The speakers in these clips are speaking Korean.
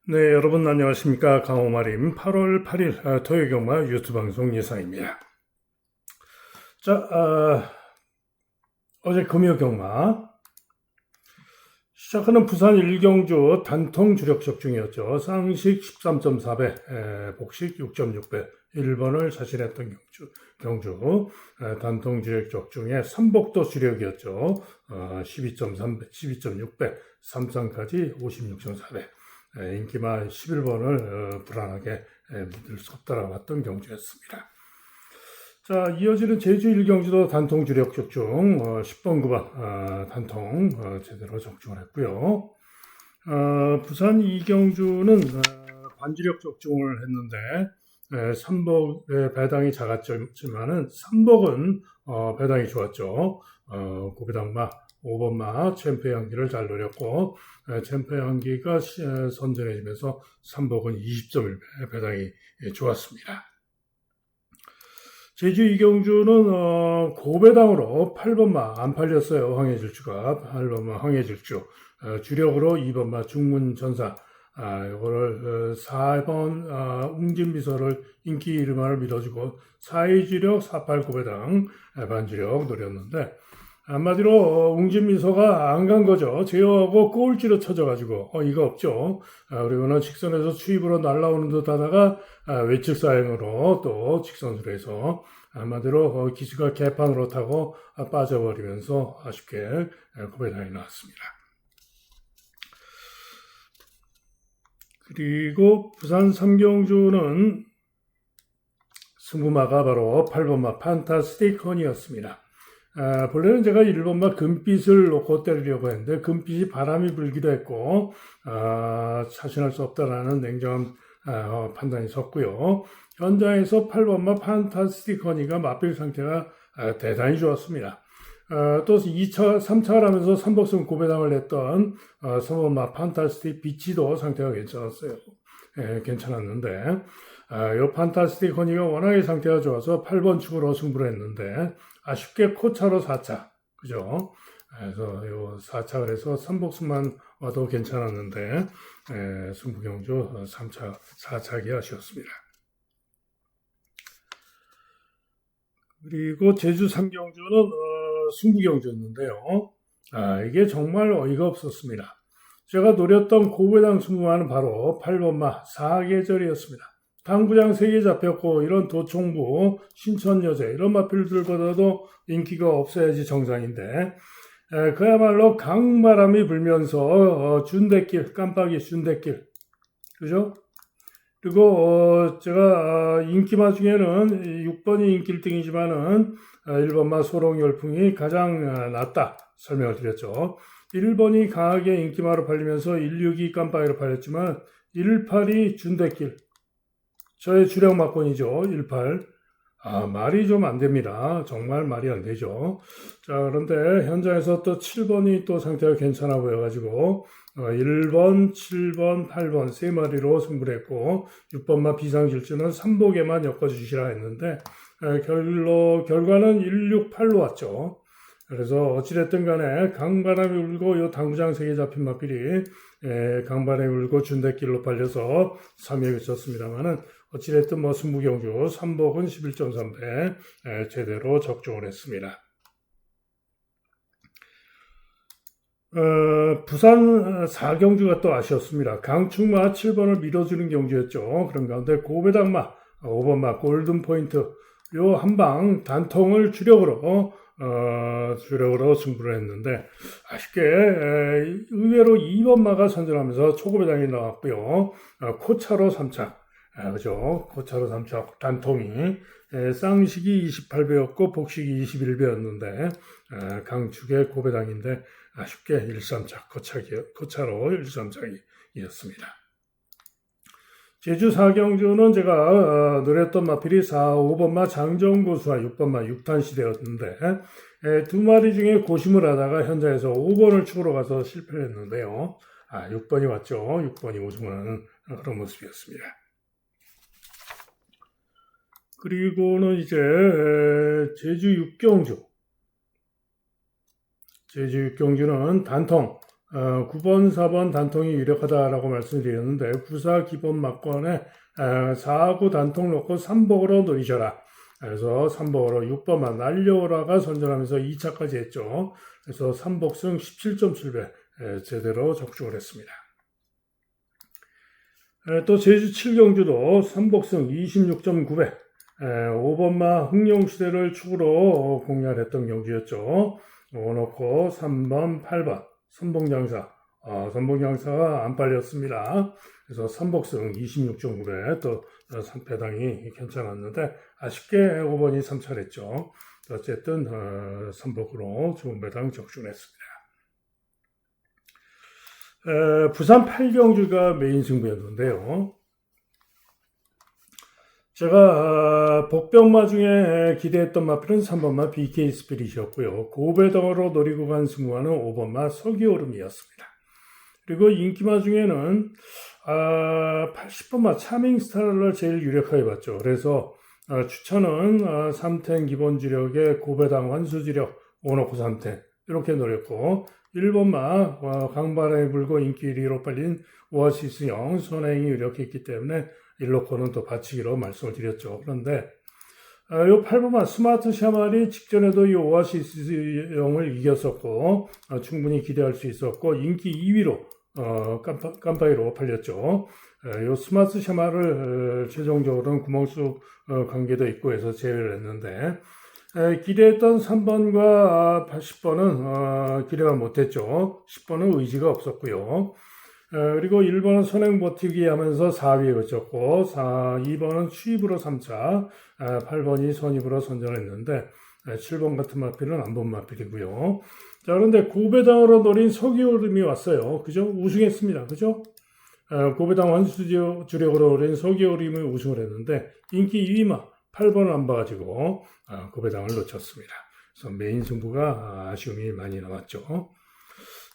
네, 여러분 안녕하십니까. 강호마림 8월 8일 토요경마 유튜브 방송 예상입니다. 자, 어제 금요경마 시작하는 부산 1경주 단통 주력 적중이었죠. 쌍식 13.4배, 복식 6.6배, 1번을 자신했던 경주 단통 주력 적중에 삼복도 주력이었죠. 12.3배, 12.6배, 삼상까지 56.4배. 인기만 11번을 불안하게 믿을 수 없다라고 봤던 경주였습니다. 자, 이어지는 제주 1경주도 단통 주력 적중 10번 9번 단통 제대로 적중을 했고요. 부산 2경주는 반주력 적중을 했는데 삼복의 배당이 작았지만은 삼복은 배당이 좋았죠. 고배당마 5번마 챔프 향기를 잘 노렸고 챔프 향기가 선전해지면서 삼복은 20.1배 배당이 좋았습니다. 제주 이경주는 고배당으로 8번마 안 팔렸어요. 황해질주가 8번마 황해질주 주력으로 2번마 중문전사 이거를 4번 웅진비서를 인기 이름을 밀어주고 4위 주력 48 고배당 반주력 노렸는데 한마디로 웅진미소가 안 간 거죠. 제어하고 꼬울지로 쳐져가지고 이거 없죠. 그리고는 직선에서 추입으로 날라오는 듯 하다가 외측 사행으로 또 직선수로 해서 한마디로 기수가 개판으로 타고 빠져버리면서 아쉽게 고배당이 나왔습니다. 그리고 부산 3경주는 승부마가 바로 8번마 판타스틱 허니였습니다. 본래는 제가 1번마 금빛을 놓고 때리려고 했는데 금빛이 바람이 불기도 했고 자신할 수 없다라는 냉정한 판단이 섰고요. 현장에서 8번마 판타스틱 허니가 맞빌 상태가 대단히 좋았습니다. 또 2차, 3차를 하면서 3복승 고배당을 했던 3번마 판타스틱 비치도 상태가 괜찮았어요. 괜찮았는데 이 판타스틱 허니가 워낙에 상태가 좋아서 8번 축으로 승부를 했는데 아쉽게 코차로 4차 그죠? 그래서 요 4차 그래서 3복승만 와도 괜찮았는데 승부경주 3차 4차기 아쉬웠습니다. 그리고 제주 3경주는 승부경주였는데요. 이게 정말 어이가 없었습니다. 제가 노렸던 고배당 승부만은 바로 8번마 4계절이었습니다. 당구장 3개 잡혔고 이런 도총부, 신천여제 이런 마필들보다도 인기가 없어야지 정상인데 그야말로 강바람이 불면서 준대길, 깜빡이 준대길 그죠? 그리고 제가 인기마 중에는 6번이 인기 1등이지만은 1번마 소롱열풍이 가장 낫다 설명을 드렸죠. 1번이 강하게 인기마로 팔리면서 162 깜빡이로 팔렸지만 18이 준대길 저의 주력 막권이죠. 18. 말이 좀 안 됩니다. 정말 말이 안 되죠. 자, 그런데 현장에서 또 7번이 또 상태가 괜찮아 보여가지고 1번, 7번, 8번 세 마리로 승부를 했고 6번마 비상질주는 3복에만 엮어주시라 했는데 결과는 168로 왔죠. 그래서 어찌됐든 간에 강바람이 불고 요 당구장 3개 잡힌 마필이 강바람이 불고 준대길로 팔려서 3위에 그쳤습니다만은 어찌됐든 뭐 승부경주 3복은 11.3배 제대로 적중을 했습니다. 부산 4경주가 또 아쉬웠습니다. 강축마 7번을 밀어주는 경주였죠. 그런 가운데 고배당마 5번마 골든포인트 요 한방 단통을 주력으로 승부를 했는데 아쉽게 의외로 2번마가 선전하면서 초고배당이 나왔고요. 코차로 3차 그죠? 고차로 3차 단통이 쌍식이 28배였고 복식이 21배였는데 강축의 고배당인데 아쉽게 1-3차 고차로 1-3차이었습니다. 제주 4경주는 제가 노렸던 마필이 4, 5번마 장정고수와 6번마 육탄시대였는데 두 마리 중에 고심을 하다가 현장에서 5번을 축으로 가서 실패를 했는데요. 6번이 왔죠. 6번이 우승하는 그런 모습이었습니다. 그리고는 이제 제주 6경주. 제주 6경주는 단통 9번, 4번 단통이 유력하다라고 말씀드렸는데 9사 기본 막권에 4하고 단통 놓고 3복으로 노리셔라. 그래서 3복으로 6번만 날려오라가 선전하면서 2차까지 했죠. 그래서 3복승 17.7배 제대로 적중을 했습니다. 또 제주 7경주도 3복승 26.9배 5번마 흥룡시대를 축으로 공략했던 경주였죠. 넣고 3번, 8번 선봉장사 선봉장사가 안 빨렸습니다. 그래서 3복승 26.9배 또 3패당이 괜찮았는데 아쉽게 5번이 3차례했죠. 어쨌든 3복으로 좋은 배당 적중했습니다. 부산 8경주가 메인 승부였는데요. 제가 복병마 중에 기대했던 마필은 3번마 BK 스피릿이었고요. 고배당으로 노리고 간 승부와는 5번마 서기오름이었습니다. 그리고 인기마 중에는 80번마 차밍스타를 제일 유력하게 봤죠. 그래서 추천은 3텐 기본 주력에 고배당 환수 주력 5놓고 3텐 이렇게 노렸고 1번마 강바람이 불고 인기 1위로 빨린 오아시스형 선행이 유력했기 때문에 1놓고는 또 받치기로 말씀을 드렸죠. 그런데 이 8번마 스마트 샤말이 직전에도 이 오아시스형을 이겼었고 충분히 기대할 수 있었고 인기 2위로 깜빡이로 팔렸죠. 이 스마트 샤말을 최종적으로는 구멍수 관계도 있고 해서 제외를 했는데 기대했던 3번과 10번은 기대가 못했죠. 10번은 의지가 없었고요. 그리고 1번은 선행 버티기 하면서 4위에 그쳤고 2번은 추입으로 3차 8번이 선입으로 선전했는데 7번 같은 마필은 안 본 마필이고요. 자, 그런데 고배당으로 노린 서기오름이 왔어요. 그죠? 우승했습니다. 그죠? 고배당 완수 주력으로 노린 서기오름이 우승을 했는데 인기 2위마 8번을 안 봐가지고 고배당을 놓쳤습니다. 그래서 메인 승부가 아쉬움이 많이 남았죠.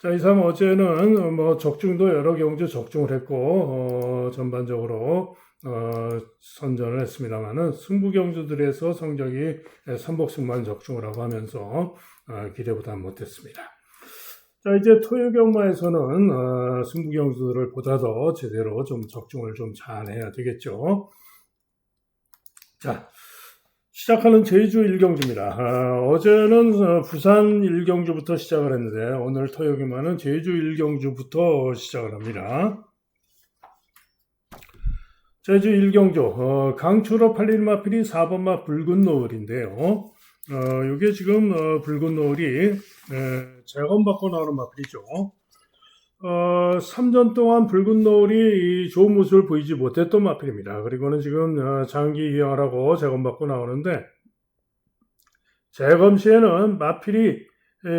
자, 이상 어제는 적중도 여러 경주 적중을 했고 전반적으로 선전을 했습니다만은 승부 경주들에서 성적이 3복승만 적중을 하고 하면서 기대보다 못했습니다. 자, 이제 토요경마에서는 승부 경주들을 보다 더 제대로 좀 적중을 좀 잘 해야 되겠죠. 자, 시작하는 제주 1경주입니다. 어제는 부산 1경주부터 시작을 했는데 오늘 토요일만은 제주 1경주부터 시작을 합니다. 제주 1경주 강추로 팔린 마필이 4번마 붉은 노을인데요. 이게 지금 붉은 노을이 재검받고 나오는 마필이죠. 3전 동안 붉은 노을이 좋은 모습을 보이지 못했던 마필입니다. 그리고는 지금 장기 유형하라고 재검받고 나오는데 재검 시에는 마필이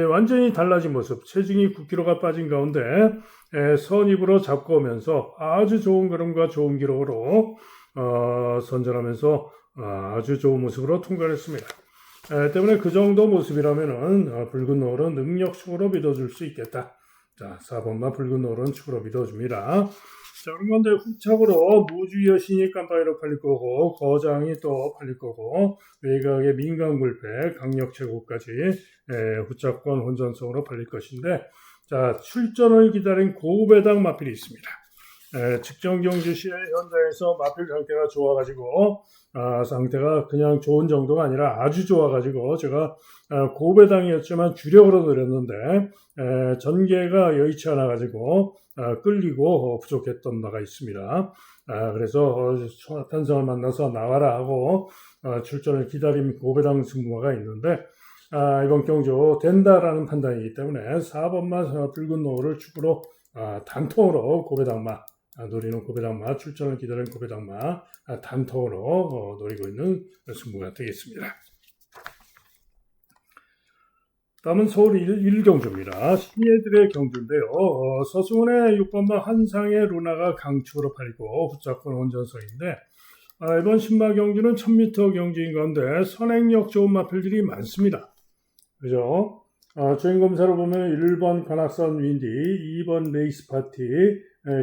완전히 달라진 모습, 체중이 9kg가 빠진 가운데 선입으로 잡고 오면서 아주 좋은 걸음과 좋은 기록으로 선전하면서 아주 좋은 모습으로 통과를 했습니다. 때문에 그 정도 모습이라면은 붉은 노을은 능력축으로 믿어줄 수 있겠다. 자, 4번만 붉은 노을은 축으로 믿어줍니다. 자, 그런데 후착으로 무주 여신이 깜빡이로 팔릴 거고, 거장이 또 팔릴 거고, 외곽의 민간굴패, 강력체국까지 후착권 혼전성으로 팔릴 것인데, 자, 출전을 기다린 고배당 마필이 있습니다. 직전 경주 시에 현장에서 마필 상태가 좋아가지고 상태가 그냥 좋은 정도가 아니라 아주 좋아가지고 제가 고배당이었지만 주력으로 노렸는데 전개가 여의치 않아가지고 끌리고 부족했던 바가 있습니다. 그래서 편성을 만나서 나와라 하고 출전을 기다린 고배당 승부마가 있는데 이번 경주 된다라는 판단이기 때문에 4번마 붉은 노을을 축으로 단통으로 고배당마 노리는 고배당마 출전을 기다리는 고배당마 단통으로 노리고 있는 승부가 되겠습니다. 다음은 서울 1경주입니다. 신예들의 경주인데요. 서수원의 6번마 한상의 루나가 강축으로 팔리고 후착권 혼전성인데 이번 신마 경주는 1000m 경주인 가운데 선행력 좋은 마필들이 많습니다. 그죠? 주행검사로 보면 1번 관악산 윈디, 2번 레이스 파티,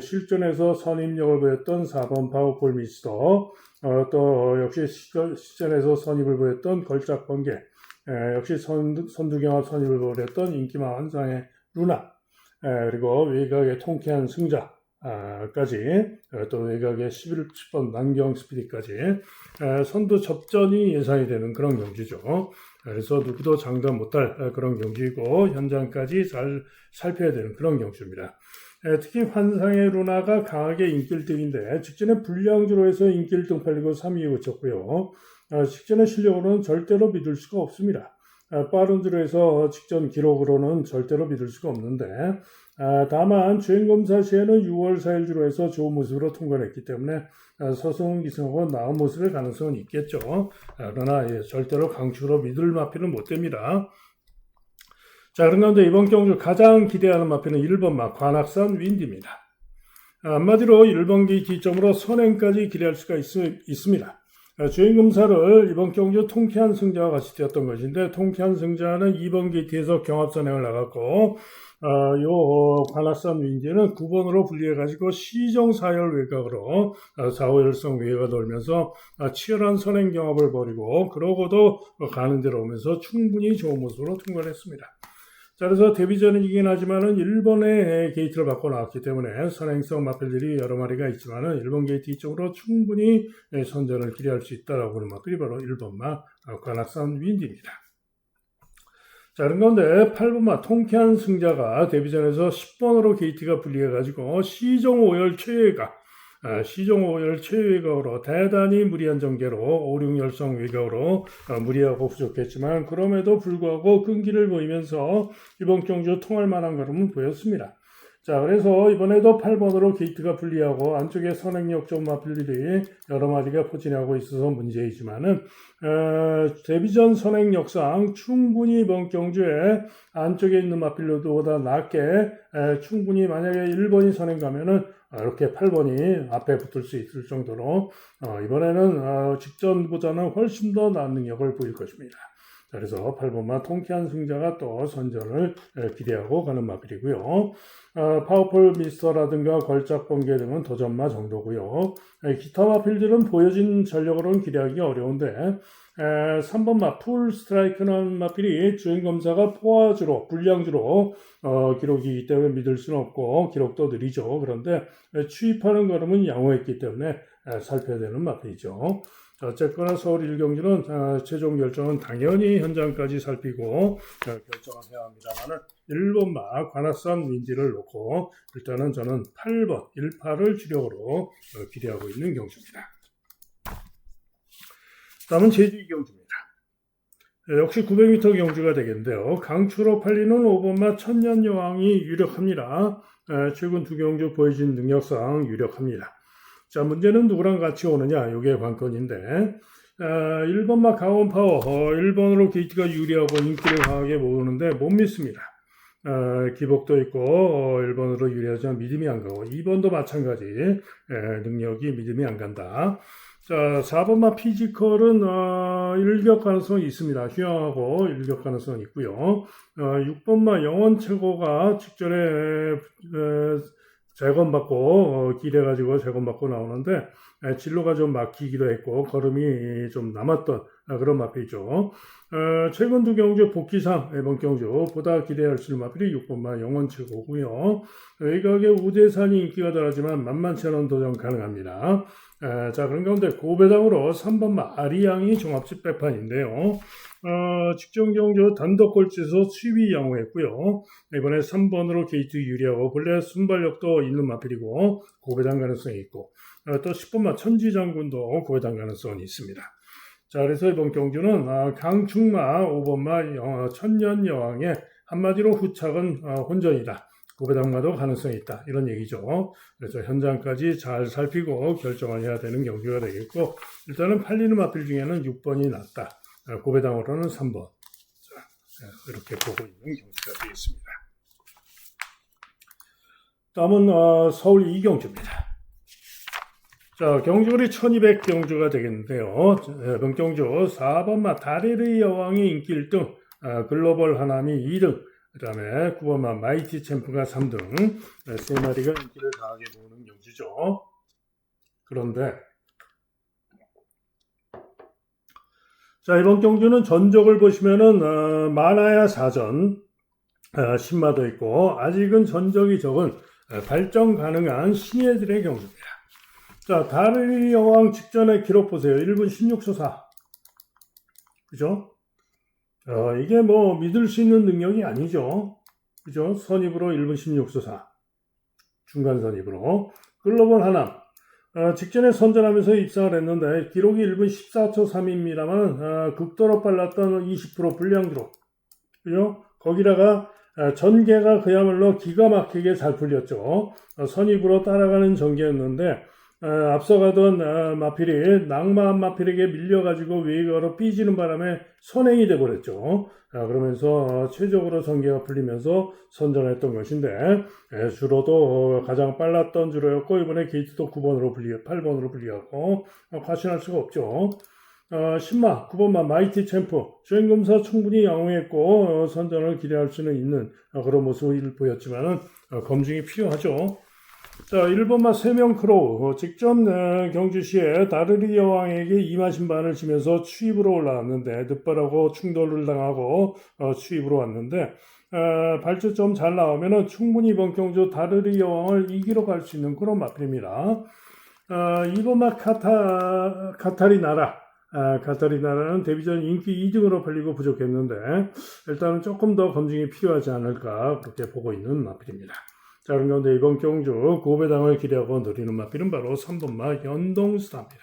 실전에서 선입력을 보였던 4번 파워폴 미스터, 또 역시 실전에서 선입을 보였던 걸작 번개, 역시 선두경합 선입을 보였던 인기마 환상의 루나, 그리고 외곽의 통쾌한 승자까지 또 외곽의 10번 난경 스피드까지 선두 접전이 예상이 되는 그런 경기죠. 그래서 누구도 장담 못할 그런 경기이고 현장까지 잘 살펴야 되는 그런 경기입니다. 특히 환상의 루나가 강하게 인기 1등인데 직전에 불량주로 해서 인기 1등 팔리고 3위에 그쳤고요. 직전의 실력으로는 절대로 믿을 수가 없습니다. 빠른 주로 해서 직전 기록으로는 절대로 믿을 수가 없는데 다만 주행검사 시에는 6월 4일 주로 해서 좋은 모습으로 통과를 했기 때문에 서승훈 기승하고 나은 모습의 가능성은 있겠죠. 그러나 절대로 강추로 믿을 마피는 못 됩니다. 자, 그런 가운데 이번 경주 가장 기대하는 마피는 1번 마 관악산 윈디입니다. 한마디로 1번 게이트 기점으로 선행까지 기대할 수가 있습니다. 주행검사를 이번 경주 통쾌한 승자와 같이 뛰었던 것인데 통쾌한 승자는 2번 게이트에서 경합선행을 나갔고 관악산 윈디는 9번으로 분리해가지고 시정 4열 외곽으로 4, 5열성 외곽을 돌면서 치열한 선행 경합을 벌이고 그러고도 가는 대로 오면서 충분히 좋은 모습으로 통과를 했습니다. 자, 그래서 데뷔전이긴 하지만은 1번에 게이트를 받고 나왔기 때문에 선행성 마필들이 여러 마리가 있지만은 1번 게이트 이쪽으로 충분히 선전을 기대할 수 있다라고 하는 마필이 바로 1번마 관악산 윈디입니다. 자, 그런 가운데 8번마 통쾌한 승자가 데뷔전에서 10번으로 게이트가 분리해가지고 시종 5열 최외곽으로 대단히 무리한 전개로 5, 6열성 외곽으로 무리하고 부족했지만 그럼에도 불구하고 끈기를 보이면서 이번 경주 통할 만한 걸음은 보였습니다. 자, 그래서 이번에도 8번으로 게이트가 분리하고 안쪽에 선행력 좋은 마필들이 여러 마리가 포진하고 있어서 문제이지만은 데뷔전 선행력상 충분히 이번 경주에 안쪽에 있는 마필들보다 낮게 충분히 만약에 1번이 선행 가면은 이렇게 8번이 앞에 붙을 수 있을 정도로 이번에는 직전보다는 훨씬 더 나은 능력을 보일 것입니다. 그래서 8번만 통쾌한 승자가 또 선전을 기대하고 가는 마필이고요. 파워풀 미스터라든가 걸작 번개 등은 도전마 정도고요. 기타 마필들은 보여진 전력으로는 기대하기 어려운데 3번마 풀 스트라이크는 마필이 주행검사가 포화주로 불량주로 기록이기 때문에 믿을 수는 없고 기록도 느리죠. 그런데 추입하는 걸음은 양호했기 때문에 살펴야 되는 마필이죠. 어쨌거나 서울 1경주는 최종 결정은 당연히 현장까지 살피고 결정을 해야 합니다만은 1번마 관악산 윈디를 놓고 일단은 저는 8번 18을 주력으로 기대하고 있는 경주입니다. 다음은 제주 2경주입니다. 역시 900m 경주가 되겠는데요. 강추로 팔리는 5번마 천년여왕이 유력합니다. 최근 두 경주 보여진 능력상 유력합니다. 자, 문제는 누구랑 같이 오느냐, 이게 관건인데 1번마 강원파워 1번으로 게이트가 유리하고 인기를 강하게 모으는데 못 믿습니다. 기복도 있고 1번으로 유리하지만 믿음이 안 가고 2번도 마찬가지 능력이 믿음이 안 간다. 자, 4번마 피지컬은 일격 가능성이 있습니다. 휴양하고 일격 가능성이 있고요. 6번마 영원 최고가 직전에 재건받고 기대가지고 재건받고 나오는데 진로가 좀 막히기도 했고 걸음이 좀 남았던 그런 마필이죠. 최근 두 경주 복귀상 이번 경주보다 기대할 수 있는 마필이 6번마 영원 최고고요. 외곽의 우대산이 인기가 덜하지만 만만치 않은 도전 가능합니다. 자, 그런 가운데 고배당으로 3번마 아리양이 종합집 백판인데요. 직전 경주 단독 꼴찌에서 수비 양호했고요. 이번에 3번으로 게이트 유리하고 본래 순발력도 있는 마필이고 고배당 가능성이 있고 또 10번마 천지장군도 고배당 가능성이 있습니다. 자, 그래서 이번 경주는 강충마 5번마 천년여왕의 한마디로 후착은 혼전이다. 고배당마도 가능성이 있다. 이런 얘기죠. 그래서 현장까지 잘 살피고 결정을 해야 되는 경기가 되겠고 일단은 팔리는 마필 중에는 6번이 낫다. 고배당으로는 3번. 자, 이렇게 보고 있는 경기가 되겠습니다. 다음은 서울 2경주입니다. 자, 경주거리 1200 경주가 되겠는데요. 이번 경주 4번마 다레르 여왕이 인기 1등, 글로벌 하남이 2등, 그 다음에 9번마 마이티 챔프가 3등, 세 마리가 인기를 강하게 모으는 경주죠. 그런데 자, 이번 경주는 전적을 보시면은 많아야 4전, 신마도 있고 아직은 전적이 적은 발전 가능한 신예들의 경주입니다. 자, 다르리 여왕 직전의 기록 보세요. 1분 16초 4. 그죠? 이게 뭐 믿을 수 있는 능력이 아니죠. 그죠? 선입으로 1분 16초 4. 중간 선입으로. 글로벌 하남. 직전에 선전하면서 입상을 했는데 기록이 1분 14초 3입니다만 극도로 빨랐던 20% 불량 기록. 그죠? 거기다가 전개가 그야말로 기가 막히게 잘 풀렸죠. 선입으로 따라가는 전개였는데 앞서가던 마필이 낭만 마필에게 밀려가지고 외곽으로 삐지는 바람에 선행이 돼버렸죠. 그러면서 최적으로 전개가 풀리면서 선전했던 것인데 주로도 가장 빨랐던 주로였고 이번에 게이트도 8번으로 불리하고 과신할 수가 없죠. 신마 9번마 마이티 챔프 주행검사 충분히 양호했고 선전을 기대할 수는 있는 그런 모습을 보였지만 검증이 필요하죠. 자, 1번마 세명 크로우 직전 경주 시에 다르리 여왕에게 2만 신반을 지면서 추입으로 올라왔는데 늦발하고 충돌을 당하고 추입으로 왔는데 발주점 잘 나오면은 충분히 이번 경주 다르리 여왕을 이기러 갈 수 있는 그런 마필입니다. 2번마 카타리나라는 데뷔전 인기 2등으로 팔리고 부족했는데 일단은 조금 더 검증이 필요하지 않을까 그렇게 보고 있는 마필입니다. 자, 그런 가운데 이번 경주 고배당을 기대하고 노리는 마필은 바로 3번마 연동스타입니다.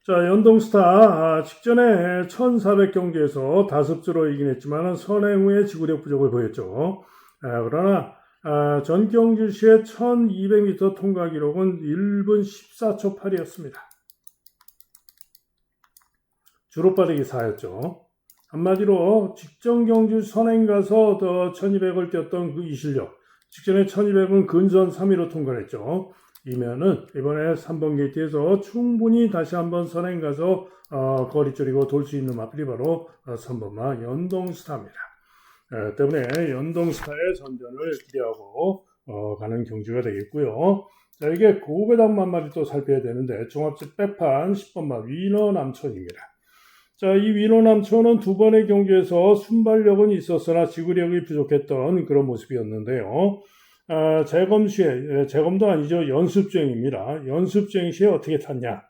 자, 연동스타 직전에 1400경기에서 다습주로 이긴 했지만 선행 후에 지구력 부족을 보였죠. 그러나 전 경주 시의 1200m 통과 기록은 1분 14초 8이었습니다. 주로 빠르기 4였죠. 한마디로 직전 경주 선행 가서 1200을 뛰었던 그 이 실력. 직전에 1200은 근선 3위로 통과했죠. 이면은 이번에 3번 게이트에서 충분히 다시 한번 선행 가서 거리 줄이고 돌 수 있는 마필이 바로 3번마 연동스타입니다. 때문에 연동스타의 선전을 기대하고 가는 경주가 되겠고요. 자, 이게 고배당만 마리 또 살펴야 되는데 종합적 빼판 10번마 위너 남촌입니다. 자, 이 위너 남촌은 두 번의 경주에서 순발력은 있었으나 지구력이 부족했던 그런 모습이었는데요. 재검도 아니죠. 연습주행입니다. 연습주행 시에 어떻게 탔냐.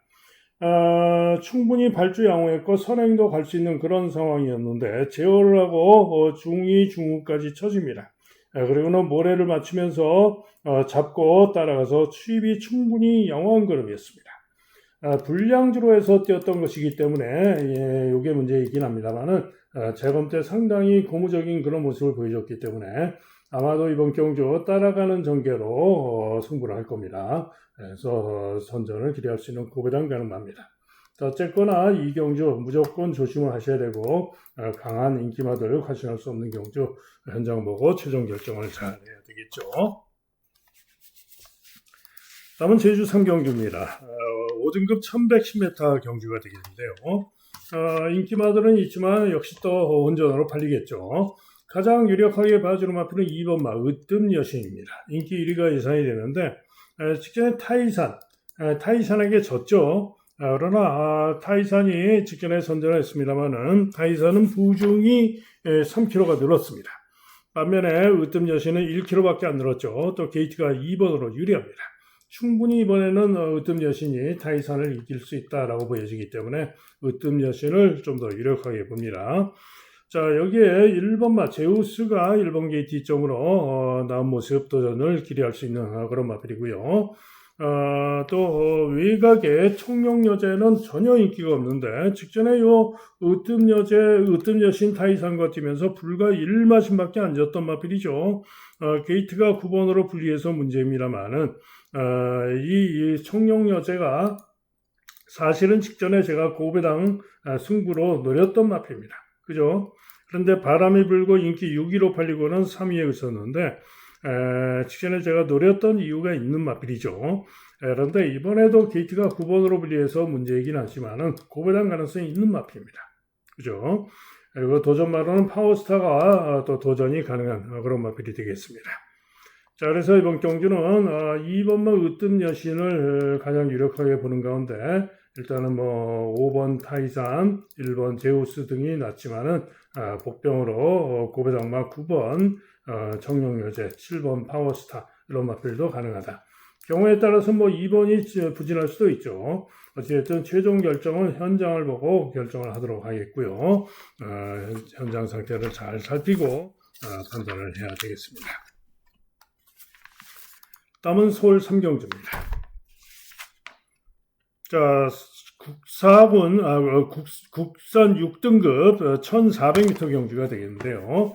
충분히 발주 양호했고 선행도 갈 수 있는 그런 상황이었는데 제어를 하고 중위, 중후까지 쳐집니다. 그리고는 모래를 맞추면서 잡고 따라가서 추입이 충분히 양호한 걸음이었습니다. 불량주로 해서 뛰었던 것이기 때문에 이게 문제이긴 합니다만은 재검 때 상당히 고무적인 그런 모습을 보여줬기 때문에 아마도 이번 경주 따라가는 전개로 승부를 할 겁니다. 그래서 선전을 기대할 수 있는 고배당 가능합니다. 어쨌거나 이 경주 무조건 조심을 하셔야 되고 강한 인기마들 과신할 수 없는 경주 현장 보고 최종 결정을 잘 해야 되겠죠. 다음은 제주 3경주입니다. 5등급 1110m 경주가 되겠는데요. 인기마들은 있지만 역시 또 혼전으로 팔리겠죠. 가장 유력하게 봐주는 마필은 2번마 으뜸 여신입니다. 인기 1위가 예상이 되는데 직전에 타이산에게 졌죠. 그러나 타이산이 직전에 선전을 했습니다만은 타이산은 부중이 3kg가 늘었습니다. 반면에 으뜸 여신은 1kg밖에 안 늘었죠. 또 게이트가 2번으로 유리합니다. 충분히 이번에는 으뜸 여신이 타이산을 이길 수 있다라고 보여지기 때문에 으뜸 여신을 좀 더 유력하게 봅니다. 자, 여기에 1번마 제우스가 1번 게이트 이점으로 나온 모습 도전을 기대할 수 있는 그런 마필이고요. 또 외곽의 청룡여제는 전혀 인기가 없는데 직전에 으뜸 여신 타이산과 뛰면서 불과 1마신밖에 안 졌던 마필이죠. 게이트가 9번으로 분리해서 문제입니다만은 이 청룡여제가 사실은 직전에 제가 고배당 승부로 노렸던 마필입니다. 그죠? 그런데 바람이 불고 인기 6위로 팔리고는 3위에 있었는데 직전에 제가 노렸던 이유가 있는 마필이죠. 그런데 이번에도 게이트가 9번으로 분리해서 문제이긴 하지만은 고배당 가능성이 있는 마필입니다. 그죠? 그리고 도전마로는 파워스타가 또 도전이 가능한 그런 마필이 되겠습니다. 자, 그래서 이번 경주는 2번마 으뜸 여신을 가장 유력하게 보는 가운데 일단은 5번 타이산, 1번 제우스 등이 났지만은 복병으로 고배당마 9번, 청룡여제 7번 파워스타 이런 마필도 가능하다. 경우에 따라서 뭐 2번이 부진할 수도 있죠. 어쨌든 최종 결정은 현장을 보고 결정을 하도록 하겠고요. 현장 상태를 잘 살피고 판단을 해야 되겠습니다. 다음은 서울 삼경주입니다. 자, 국산 6등급 1400m 경주가 되겠는데요.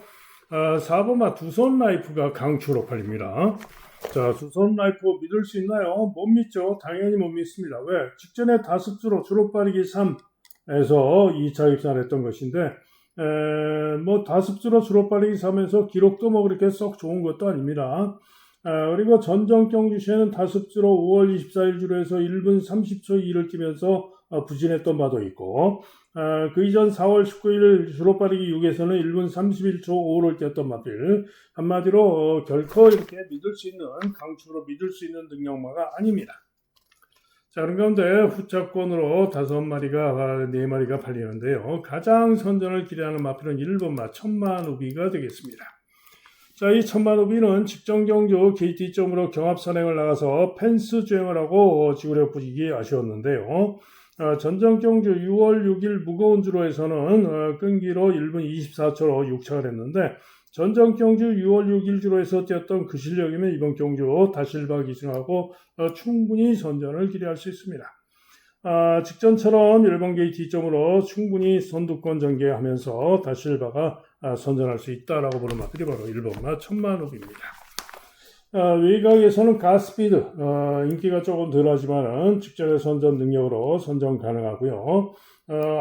4번마 두손 라이프가 강추로 팔립니다. 자, 두손 라이프 믿을 수 있나요? 못 믿죠. 당연히 못 믿습니다. 왜? 직전에 다습주로 주로 빠르기 3에서 2차 입산했던 것인데 뭐 다습주로 주로 빠르기 3에서 기록도 뭐 그렇게 썩 좋은 것도 아닙니다. 그리고 전정 경주시에는 다습주로 5월 24일 주로해서 1분 30초 2를 뛰면서 부진했던 바도 있고 그 이전 4월 19일 주로 빠르기 6에서는 1분 31초 5를 뛰었던 마필. 한마디로 결코 이렇게 믿을 수 있는 강추로 믿을 수 있는 능력마가 아닙니다. 자, 그런 가운데 후차권으로 5마리가 4마리가 팔리는데요. 가장 선전을 기대하는 마필은 1번마 천만우비가 되겠습니다. 자, 이 천만우비는 직전 경주 KT점으로 경합 선행을 나가서 펜스 주행을 하고 지구력 부직이 아쉬웠는데요. 전전 경주 6월 6일 무거운 주로에서는 끈기로 1분 24초로 6착을 했는데 전전 경주 6월 6일 주로에서 뛰었던 그 실력이면 이번 경주 다실바 기승하고 충분히 선전을 기대할 수 있습니다. 직전처럼 1번 게이트 점으로 충분히 선두권 전개하면서 다실바가 선전할 수 있다라고 보는 마필이 바로 1번마 천만우비입니다. 외곽에서는 가스피드 인기가 조금 덜하지만은 직전의 선전 능력으로 선전 가능하고요.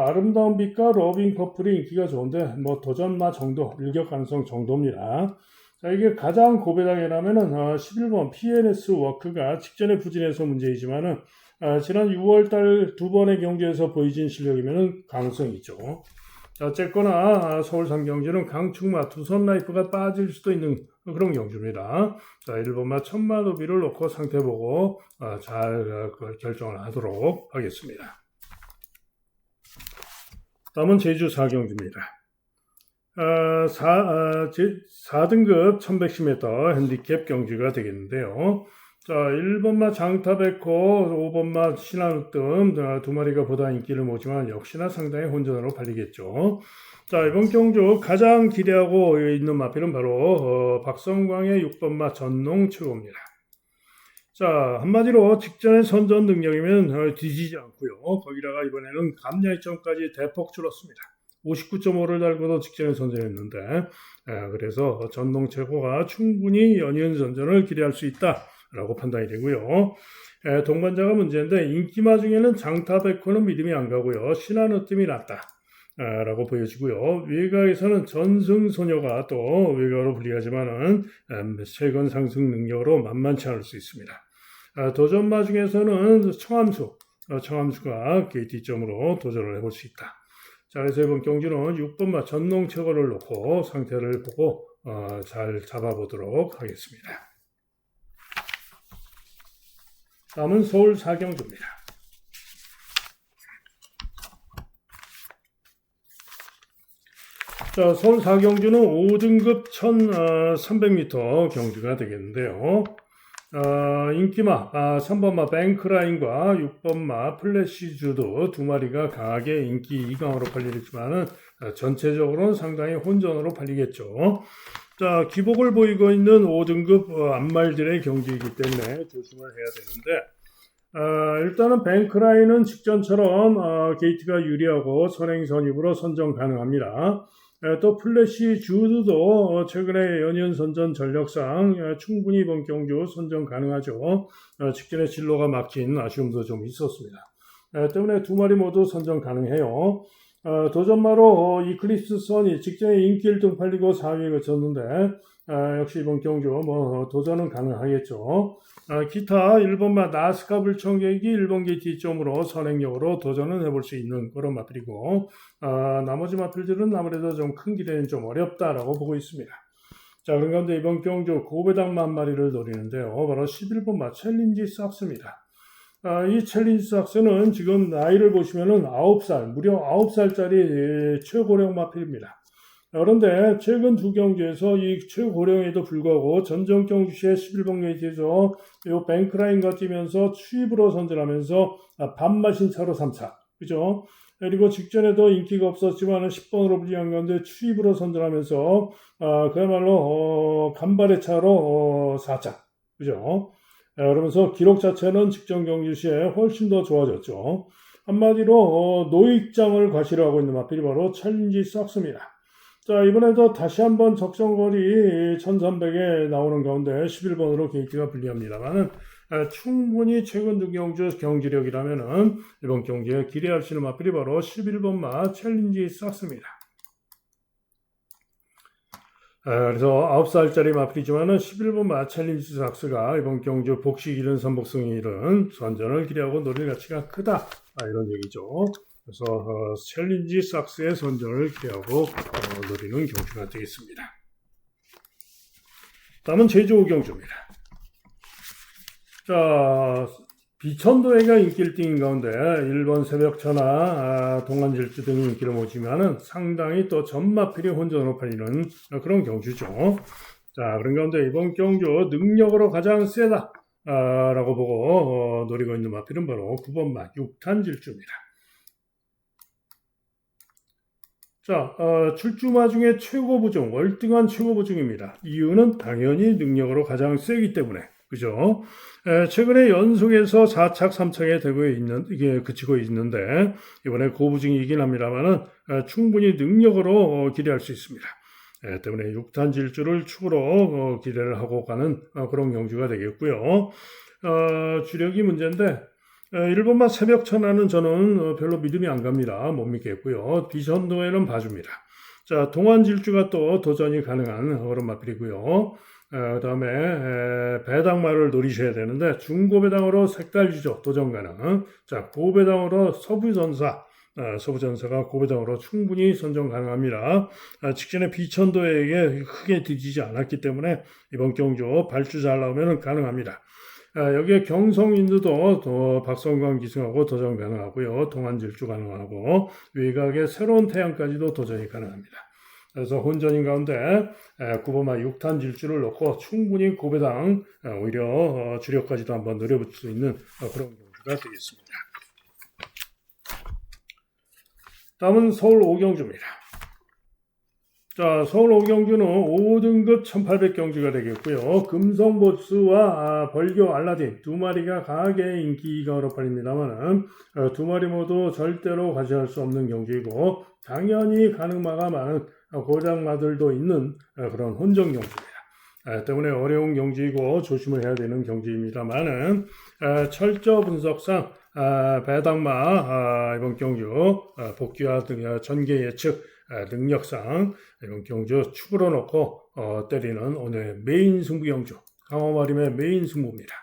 아름다운 빛과 로빈 커플이 인기가 좋은데 뭐 도전마 정도, 일격 가능성 정도입니다. 자, 이게 가장 고배당이라면은 11번 PNS 워크가 직전에 부진해서 문제이지만은 지난 6월달 두 번의 경기에서 보여진 실력이면은 가능성이 있죠. 어쨌거나 서울 삼경주는 강축마 두선 라이프가 빠질 수도 있는 그런 경주입니다. 자, 1번마 천만우비를 놓고 상태 보고 잘 결정을 하도록 하겠습니다. 다음은 제주 4경주입니다. 4등급 1110m 핸디캡 경주가 되겠는데요. 자, 1번마 장타백호, 5번마 신한우뜸 두 마리가 보다 인기를 모지만 역시나 상당히 혼전으로 팔리겠죠. 자, 이번 경주 가장 기대하고 있는 마필은 바로 박성광의 6번마 전농 최고입니다. 자, 한마디로 직전의 선전 능력이면 뒤지지 않고요. 거기다가 이번에는 감량점까지 대폭 줄었습니다. 59.5를 달고도 직전에 선전했는데 그래서 전농 최고가 충분히 연이은 선전을 기대할 수 있다 라고 판단이 되고요. 동반자가 문제인데 인기마 중에는 장타백호는 믿음이 안 가고요. 신한우뜸이 낫다 라고 보여지고요. 외곽에서는 전승소녀가 또 외곽으로 불리하지만은 최근 상승 능력으로 만만치 않을 수 있습니다. 도전마 중에서는 청함수가 KT점으로 도전을 해볼 수 있다. 자, 그래서 이번 경주는 6번마 전농 최고를 놓고 상태를 보고 잘 잡아보도록 하겠습니다. 다음은 서울 4경주입니다. 자, 서울 4경주는 5등급 1300m 경주가 되겠는데요. 인기마 3번마 뱅크라인과 6번마 플래시주도 두 마리가 강하게 인기 2강으로 팔리지만은 전체적으로는 상당히 혼전으로 팔리겠죠. 자, 기복을 보이고 있는 5등급 암말들의 경기이기 때문에 조심을 해야 되는데 일단은 뱅크라인은 직전처럼 게이트가 유리하고 선행 선입으로 선정 가능합니다. 또 플래시 주드도 최근에 연이은 선전 전력상 충분히 이번 경주 선전 가능하죠. 직전에 진로가 막힌 아쉬움도 좀 있었습니다. 때문에 두 마리 모두 선전 가능해요. 도전마로 이클립스 선이 직전에 인기 1등 팔리고 4위에 그쳤는데 역시 이번 경주 도전은 가능하겠죠. 기타 1번마 나스카 불청객이 1번 게이트 점으로 선행력으로 도전은 해볼 수 있는 그런 마필이고 나머지 마필들은 아무래도 좀 큰 기대는 좀 어렵다라고 보고 있습니다. 자, 그런 가운데 이번 경주 고배당마 한 마리를 노리는데요. 바로 11번마 챌린지 삭스입니다. 이 챌린지 삭스는 지금 나이를 보시면은 9살, 무려 9살짜리 최고령 마필입니다. 그런데 최근 두 경주에서 이 최고령에도 불구하고 전정 경주시의 11번 게이트에서 이 뱅크라인과 뛰면서 추입으로 선전하면서 반마신 차로 3차. 그죠? 그리고 직전에도 인기가 없었지만 10번으로 불리한 가운데 추입으로 선전하면서 그야말로 간발의 차로 4차. 그죠? 그러면서 기록 자체는 직전 경주 시에 훨씬 더 좋아졌죠. 한마디로 노익장을 과시를 하고 있는 마필이 바로 챌린지 삭스입니다. 자, 이번에도 다시 한번 적정거리 1300에 나오는 가운데 11번으로 게이트가 불리합니다만은 충분히 최근 두 경주 경지력이라면은 이번 경기에 기대할 수 있는 마필이 바로 11번 마 챌린지 삭스입니다. 그래서 9살짜리 마필이지만은 11번 마 챌린지 삭스가 이번 경주 복식 이른 선복승이 이른 선전을 기대하고 노릴 가치가 크다. 이런 얘기죠. 그래서 챌린지 삭스의 선전을 기대하고 노리는 경주가 되겠습니다. 다음은 제주 5경주입니다. 자, 비천도해가 인기 1등인 가운데 1번 새벽천하, 동안질주 등이 인기를 모지만은 상당히 또 전마필이 혼전으로 팔리는 그런 경주죠. 자, 그런 가운데 이번 경주 능력으로 가장 세다 라고 보고 노리고 있는 마필은 바로 9번 마 6탄질주입니다. 자, 출주마 중에 최고 부중, 월등한 최고 부중입니다. 이유는 당연히 능력으로 가장 세기 때문에. 그죠? 최근에 연속해서 4착, 3착에 되고 있는, 이게 그치고 있는데, 이번에 고부중이긴 합니다만은, 충분히 능력으로 기대할 수 있습니다. 때문에 6탄 질주를 축으로 기대를 하고 가는 그런 경주가 되겠고요. 주력이 문제인데, 1번마 새벽천하는 저는 별로 믿음이 안 갑니다. 못 믿겠고요. 비전도에는 봐줍니다. 자, 동안질주가 또 도전이 가능한 그런 마필이고요. 그 다음에 배당마를 노리셔야 되는데 중고배당으로 색달주죠. 도전 가능. 자, 고배당으로 서부전사가 고배당으로 충분히 선정 가능합니다. 직전에 비천도에게 크게 뒤지지 않았기 때문에 이번 경주 발주 잘 나오면 가능합니다. 여기에 경성인두도 박성광 기승하고 도전 가능하고요. 동안질주 가능하고 외곽에 새로운 태양까지도 도전이 가능합니다. 그래서 혼전인 가운데 9번마 6탄 질주를 놓고 충분히 고배당 오히려 주력까지도 한번 노려볼 수 있는 그런 경주가 되겠습니다. 다음은 서울 5경주입니다. 자, 서울 5경주는 5등급 1800경주가 되겠고요. 금성보스와 벌교 알라딘 두 마리가 강하게 인기가 어렵합니다만은 두 마리 모두 절대로 과시할 수 없는 경주이고 당연히 가능마가 많은 고장마들도 있는 그런 혼전 경주입니다. 때문에 어려운 경주이고 조심을 해야 되는 경주입니다만은 철저 분석상 배당마 이번 경주 복귀와 등 전개 예측 능력상 이번 경주 축으로 놓고 때리는 오늘 메인 승부 경주 강화마림의 메인 승부입니다.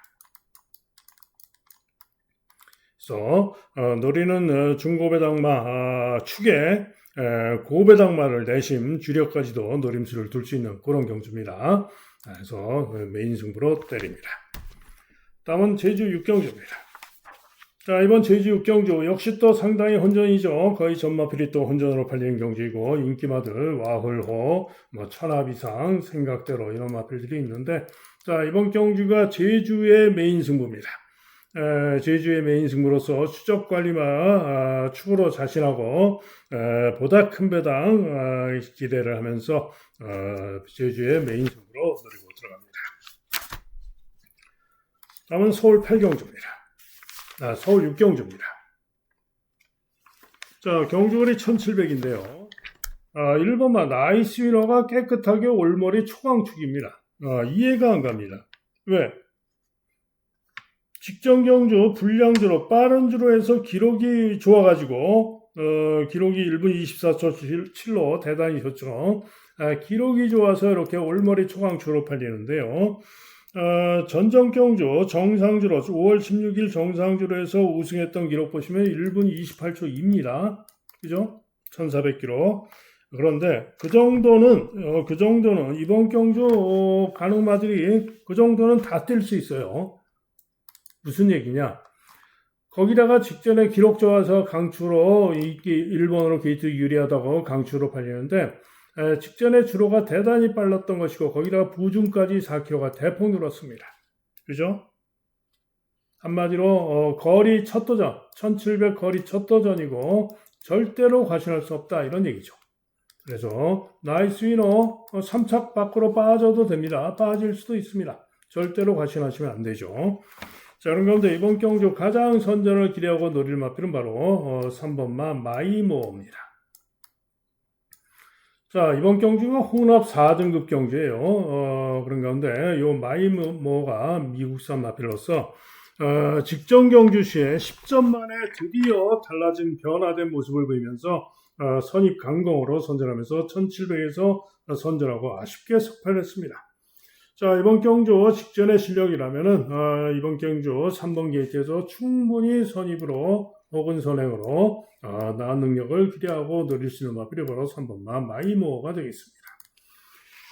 그래서 노리는 중고배당마 축에 고배당마를 내심 주력까지도 노림수를 둘 수 있는 그런 경주입니다. 그래서 메인 승부로 때립니다. 다음은 제주 6경주입니다. 자, 이번 제주 6경주 역시 또 상당히 혼전이죠. 거의 전마필이 또 혼전으로 팔리는 경주이고 인기마들 와홀호, 천하비상, 생각대로 이런 마필들이 있는데 자, 이번 경주가 제주의 메인 승부입니다. 제주의 메인 승부로서 추적관리마 축으로 자신하고 보다 큰 배당 기대를 하면서 제주의 메인 승부로 노리고 들어갑니다. 다음은 서울 8경주입니다. 서울 6경주입니다. 자, 경주거리 1700인데요. 1번마 나이스 위너가 깨끗하게 올머리 초강축입니다. 이해가 안 갑니다. 왜? 직전 경주 불량주로 빠른 주로 해서 기록이 좋아가지고 기록이 1분 24초 7로 대단히 좋죠. 기록이 좋아서 이렇게 올머리 초강축으로 팔리는데요. 전정 경주 정상주로 5월 16일 정상주로 해서 우승했던 기록 보시면 1분 28초입니다. 그죠? 1400km. 그런데 그 정도는 이번 경주 가능마들이 그 정도는 다 뛸 수 있어요. 무슨 얘기냐? 거기다가 직전에 기록 좋아서 강추로 일본으로 게이트 유리하다고 강추로 팔리는데 직전에 주로가 대단히 빨랐던 것이고 거기다가 부중까지 4km가 대폭 늘었습니다. 그죠? 한마디로 거리 첫 도전, 1700 거리 첫 도전이고 절대로 과신할 수 없다 이런 얘기죠. 그래서 나이스 위너 3착 밖으로 빠져도 됩니다. 빠질 수도 있습니다. 절대로 과신하시면 안 되죠. 자, 그런 가운데 이번 경주 가장 선전을 기대하고 노릴 마필은 바로 3번마 마이모어입니다. 자, 이번 경주가 혼합 4등급 경주예요. 그런 가운데 이 마이모어가 미국산 마필로서 직전 경주 시에 10점 만에 드디어 달라진 변화된 모습을 보이면서 선입 강공으로 선전하면서 1700에서 선전하고 아쉽게 석패했습니다. 자, 이번 경주 직전의 실력이라면은 이번 경주 3번 게이트에서 충분히 선입으로 혹은 선행으로 나은 능력을 기대하고 노릴 수 있는 마필이 바로 3번마 마이모어가 되겠습니다.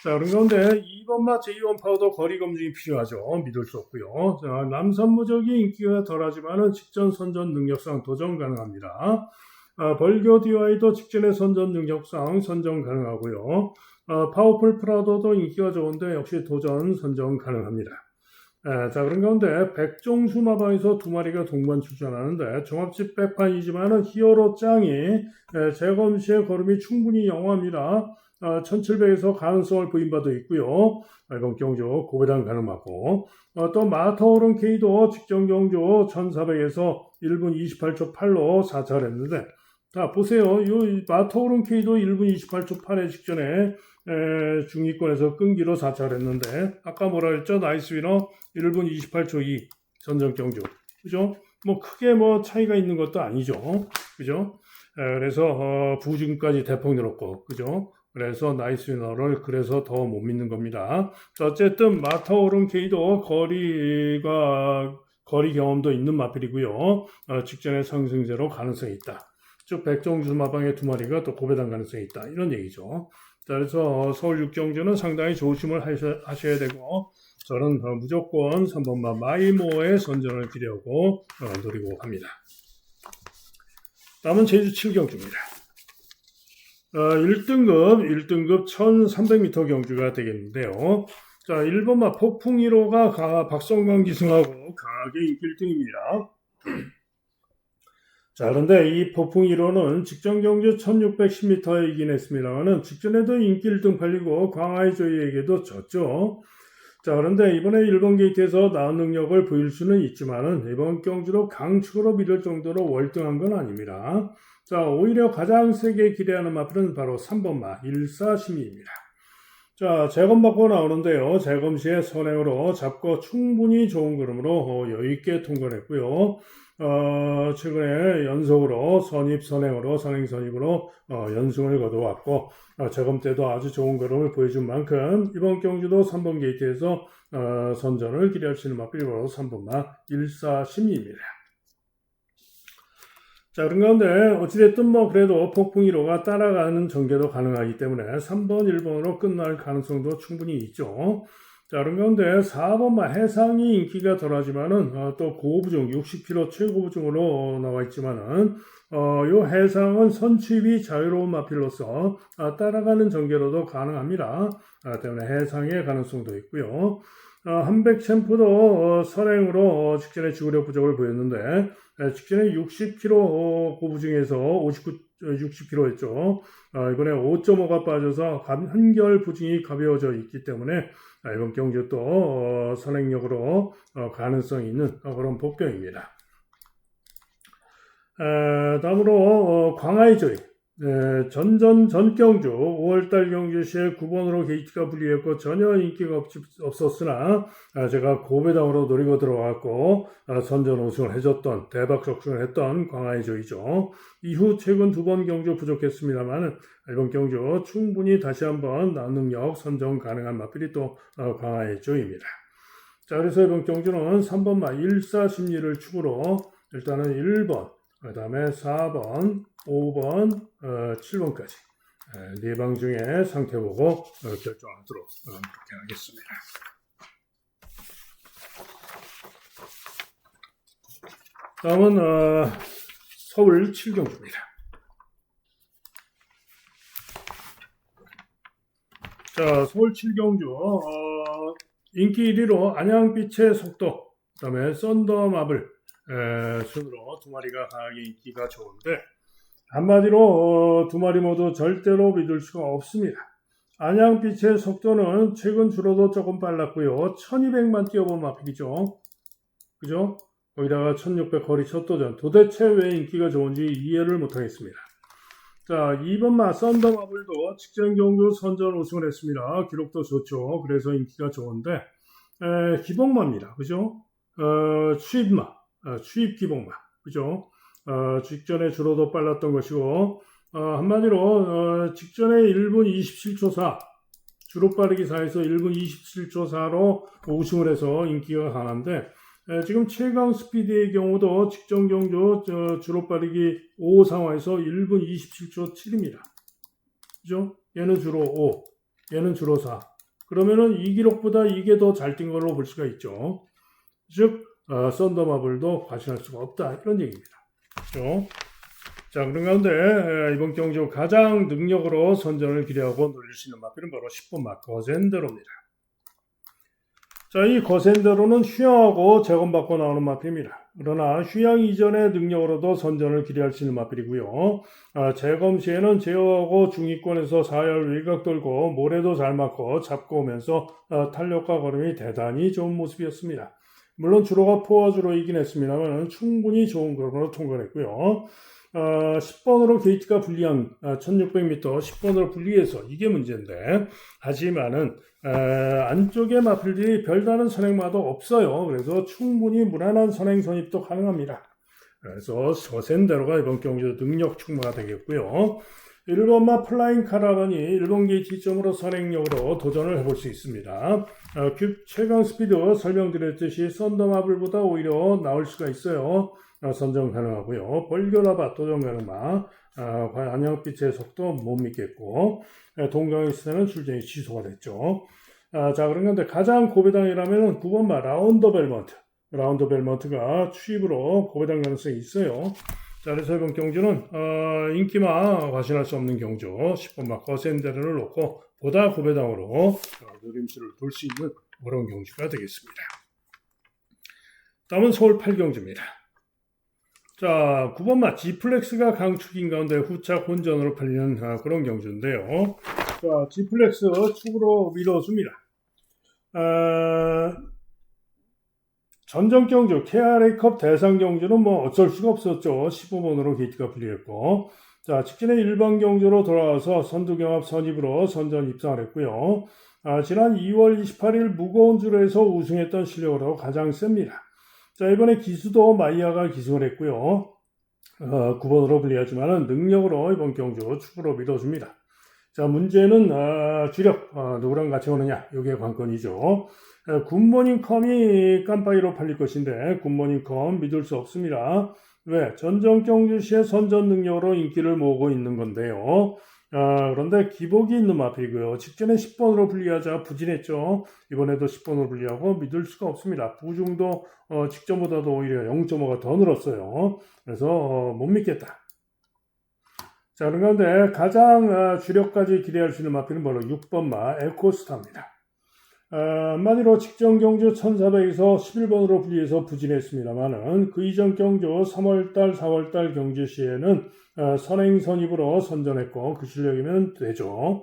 자, 그런 가운데 2번마 제2원 파우더 거리 검증이 필요하죠. 믿을 수 없고요. 자, 남선무적이 인기가 덜하지만은 직전 선전 능력상 도전 가능합니다. 벌교 DY도 직전의 선전 능력상 선전 가능하고요. 파워풀 프라도도 인기가 좋은데 역시 도전 선전 가능합니다. 자, 그런 가운데 백종수 마방에서 2마리가 동반 출전하는데 종합집 백판이지만은 히어로 짱이 재검 시의 걸음이 충분히 영호합니다. 1700에서 가능성을 부인받아 있고요. 이번 경주 고배당 가능하고 또 마터오른 K도 직전 경주 1400에서 1분 28초 8로 4차를 했는데 자, 보세요. 이 마터오른 K도 1분 28초 8에 직전에 중위권에서 끈기로 4차를 했는데 아까 뭐라 했죠? 나이스 위너 1분 28초 2 전전 경주. 그죠? 뭐 크게 뭐 차이가 있는 것도 아니죠. 그죠? 그래서 부중까지 대폭 늘었고. 그죠? 그래서 나이스 위너를 그래서 더 못 믿는 겁니다. 어쨌든 마터오른 K도 거리 경험도 있는 마필이고요. 직전에 상승세로 가능성이 있다. 즉 백종주 마방의 2마리가 또 고배당 가능성이 있다. 이런 얘기죠. 자, 그래서 서울 6경주는 상당히 조심을 하셔야 되고 저는 무조건 3번마 마이모어의 선전을 기대하고 노리고 합니다. 다음은 제주 7경주입니다. 1등급 1300m 경주가 되겠는데요. 자, 1번마 폭풍 1호가 박성광 기승하고 강하게 인기 1등입니다. 자, 그런데 이 폭풍 1호는 직전 경주 1610m에 이긴 했습니다만은 직전에도 인기 1등 팔리고 광하의 조이에게도 졌죠. 자, 그런데 이번에 1번 게이트에서 나은 능력을 보일 수는 있지만은 이번 경주도 강축으로 밀을 정도로 월등한 건 아닙니다. 자, 오히려 가장 세게 기대하는 마필은 바로 3번마 14심리입니다. 자, 재검받고 나오는데요. 재검 시에 선행으로 잡고 충분히 좋은 그림으로 여유있게 통과했고요. 최근에 연속으로 선행으로 연승을 거둬왔고 재검 때도 아주 좋은 그림을 보여준 만큼 이번 경주도 3번 게이트에서 선전을 기대할 수 있는 마필이 바로 3번마 14심리입니다. 자, 그런 가운데 어찌됐든 뭐 그래도 폭풍 1호가 따라가는 전개도 가능하기 때문에 3번, 1번으로 끝날 가능성도 충분히 있죠. 자, 그런 가운데 4번마 해상이 인기가 덜하지만은 또 고부중 60km 최고부중으로 나와 있지만은 요 해상은 선취입이 자유로운 마필로서 따라가는 전개로도 가능합니다. 때문에 해상의 가능성도 있고요. 한백 챔프도 선행으로 직전에 지구력 부족을 보였는데 직전에 60km 고부중에서 60km였죠. 이번에 5.5가 빠져서 한결 부중이 가벼워져 있기 때문에 이번 경주 또 선행력으로 가능성이 있는 그런 복병입니다. 다음으로 광하의 조이. 전경주 5월달 경주 시에 9번으로 게이트가 분리했고 전혀 인기가 없었으나 제가 고배당으로 노리고 들어갔고 선전 우승을 해줬던 대박 적중을 했던 광하의 조이죠. 이후 최근 2번 경주 부족했습니다만 이번 경주 충분히 다시 한번 나은 능력 선정 가능한 마필이 또 광하의 조이입니다. 자, 그래서 이번 경주는 3번마 14심리를 축으로 일단은 1번 그 다음에 4번, 5번, 7번까지 4방 중에 상태 보고 결정하도록 그렇게 하겠습니다. 다음은 서울 7경주입니다. 자, 서울 7경주 인기 1위로 안양빛의 속도, 그 다음에 썬더마블 순으로 두 마리가 강하게 인기가 좋은데, 한마디로 두 마리 모두 절대로 믿을 수가 없습니다. 안양빛의 속도는 최근 줄어도 조금 빨랐고요. 1200만 뛰어본 마필이죠. 그죠? 거기다가 1600 거리 첫도전. 도대체 왜 인기가 좋은지 이해를 못하겠습니다. 자, 2번마 썬더마블도 직전 경주 선전 우승을 했습니다. 기록도 좋죠. 그래서 인기가 좋은데 기복마입니다. 그죠? 추입마, 추입 기복마. 그죠? 직전에 줄어도 빨랐던 것이고 한마디로 직전에 1분 27초 4 주로 빠르기 4에서 1분 27초 4로 우승을 해서 인기가 강한데 지금 최강 스피드의 경우도 직전 경주 주로 빠르기 5 상황에서 1분 27초 7입니다. 그죠? 얘는 주로 5, 얘는 주로 4. 그러면은 이 기록보다 이게 더 잘 뛴 걸로 볼 수가 있죠. 즉, 썬더마블도 과신할 수가 없다. 이런 얘기입니다. 그죠? 자, 그런 가운데 이번 경주 가장 능력으로 선전을 기대하고 노릴 수 있는 마필은 바로 10번 마 거센더로입니다. 자, 이 거센더로는 휴양하고 재검받고 나오는 마필입니다. 그러나 휴양 이전의 능력으로도 선전을 기대할 수 있는 마필이고요. 재검 시에는 제어하고 중위권에서 4열 외곽 돌고 모래도 잘 맞고 잡고 오면서 탄력과 걸음이 대단히 좋은 모습이었습니다. 물론 주로가 포화주로이긴 했습니다만 충분히 좋은 걸음으로 통과했고요. 10번으로 게이트가 불리한 1600m 10번으로 분리해서 이게 문제인데 하지만은 안쪽에 마필들이 별다른 선행마도 없어요. 그래서 충분히 무난한 선행 선입도 가능합니다. 그래서 거센더로가 이번 경주 능력 충마가 되겠고요. 1번마 플라잉 카라반이 1번 게이트 점으로 선행력으로 도전을 해볼 수 있습니다. 최강 스피드 설명드렸듯이 썬더마블보다 오히려 나을 수가 있어요. 선정 가능하고요. 벌교라바 도전 가능마 안양빛의 속도 못 믿겠고 동강에서는 출전이 취소가 됐죠. 자, 그런데 가장 고배당이라면 9번마 라운더 벨먼트. 라운더 벨먼트가 추입으로 고배당 가능성이 있어요. 자, 그래서 이번 경주는 인기마 과신할 수 없는 경주 10번마 거센더로를 놓고 보다 고배당으로 노림수를 돌 수 있는 그런 경주가 되겠습니다. 다음은 서울 8경주입니다. 자, 9번마 G플렉스가 강축인 가운데 후착 혼전으로 팔리는 그런 경주인데요. 자, G플렉스 축으로 밀어줍니다. 전전 경주 KRA컵 대상 경주는 뭐 어쩔 수가 없었죠. 15번으로 게이트가 풀리했고, 자, 직전에 일반 경주로 돌아와서 선두경합 선입으로 선전 입상을 했고요. 지난 2월 28일 무거운 줄에서 우승했던 실력으로 가장 셉니다. 자, 이번에 기수도 마이야가 기승을 했고요. 9번으로 불리하지만은 능력으로 이번 경주 축으로 밀어줍니다. 자, 문제는 주력 누구랑 같이 오느냐, 이게 관건이죠. 굿모닝 컴이 깜빡이로 팔릴 것인데 굿모닝 컴 믿을 수 없습니다. 왜? 전전 경주 시에 선전 능력으로 인기를 모으고 있는 건데요. 그런데 기복이 있는 마필이고요. 직전에 10번으로 분리하자 부진했죠. 이번에도 10번으로 분리하고 믿을 수가 없습니다. 부중도 직전보다도 오히려 0.5가 더 늘었어요. 그래서 못 믿겠다. 자, 그런데 가장 주력까지 기대할 수 있는 마필은 바로 6번마 에코스타입니다. 한마디로 직전 경주 1400에서 11번으로 분리해서 부진했습니다만은 그 이전 경주 3월달, 4월달 경주 시에는 선행 선입으로 선전했고 그 실력이면 되죠.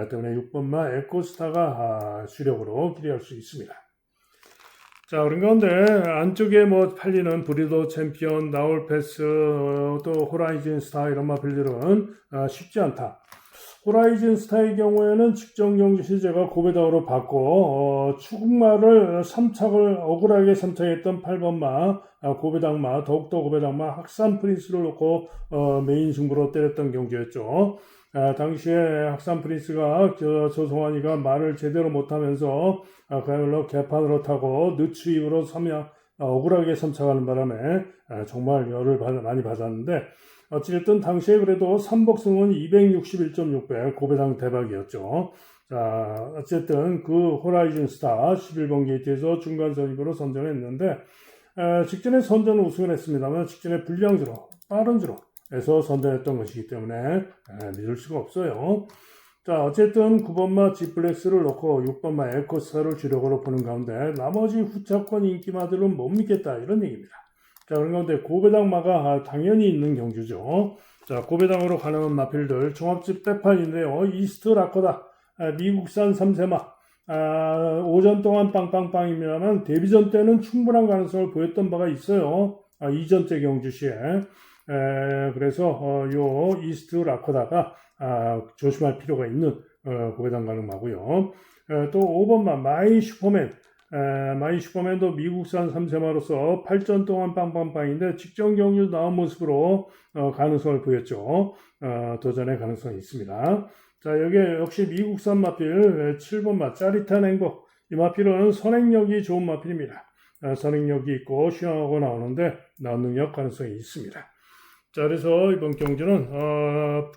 때문에 6번마 에코스타가 주력으로 기대할 수 있습니다. 자, 그런 가운데 안쪽에 뭐 팔리는 브리더 챔피언, 나올패스, 또 호라이즌 스타 이런 마필들은 쉽지 않다. 호라이즌 스타의 경우에는 직전 경주 시제가 고배당으로 받고 추국마를 3착을 억울하게 3착했던 8번마 고배당마 더욱더 고배당마 학산 프린스를 놓고 메인 승부로 때렸던 경주였죠. 당시에 학산 프린스가 조성환이가 말을 제대로 못하면서 그야말로 개판으로 타고 늦추입으로 억울하게 3착하는 바람에 정말 열을 많이 받았는데 어찌됐든 당시에 그래도 삼복승은 261.6배 고배당 대박이었죠. 자, 어쨌든 그 호라이즌 스타 11번 게이트에서 중간 선입으로 선전했는데 직전에 선전 우승을 했습니다만 직전에 불량주로 빠른 주로 해서 선전했던 것이기 때문에 믿을 수가 없어요. 자, 어쨌든 9번마 G플렉스를 넣고 6번마 에코스타를 주력으로 보는 가운데 나머지 후차권 인기마들은 못 믿겠다 이런 얘기입니다. 자, 그런 가운데 고배당마가 당연히 있는 경주죠. 자, 고배당으로 가는 마필들 종합집 대판인데요. 이스트 라커다, 미국산 3세마, 오전 동안 빵빵빵입니다만 데뷔전 때는 충분한 가능성을 보였던 바가 있어요. 이전째 경주시에. 그래서 요 이스트 라커다가 조심할 필요가 있는 고배당 가능하고요. 또 5번만 마이 슈퍼맨. 마이 슈퍼맨도 미국산 3세마로서 8전 동안 빵빵빵인데 직전 경주 나온 모습으로 가능성을 보였죠. 도전의 가능성이 있습니다. 자, 여기에 역시 미국산 마필 7번마 짜릿한 행복. 이 마필은 선행력이 좋은 마필입니다. 선행력이 있고 슈팅하고 나오는데 나온 능력 가능성이 있습니다. 자, 그래서 이번 경주는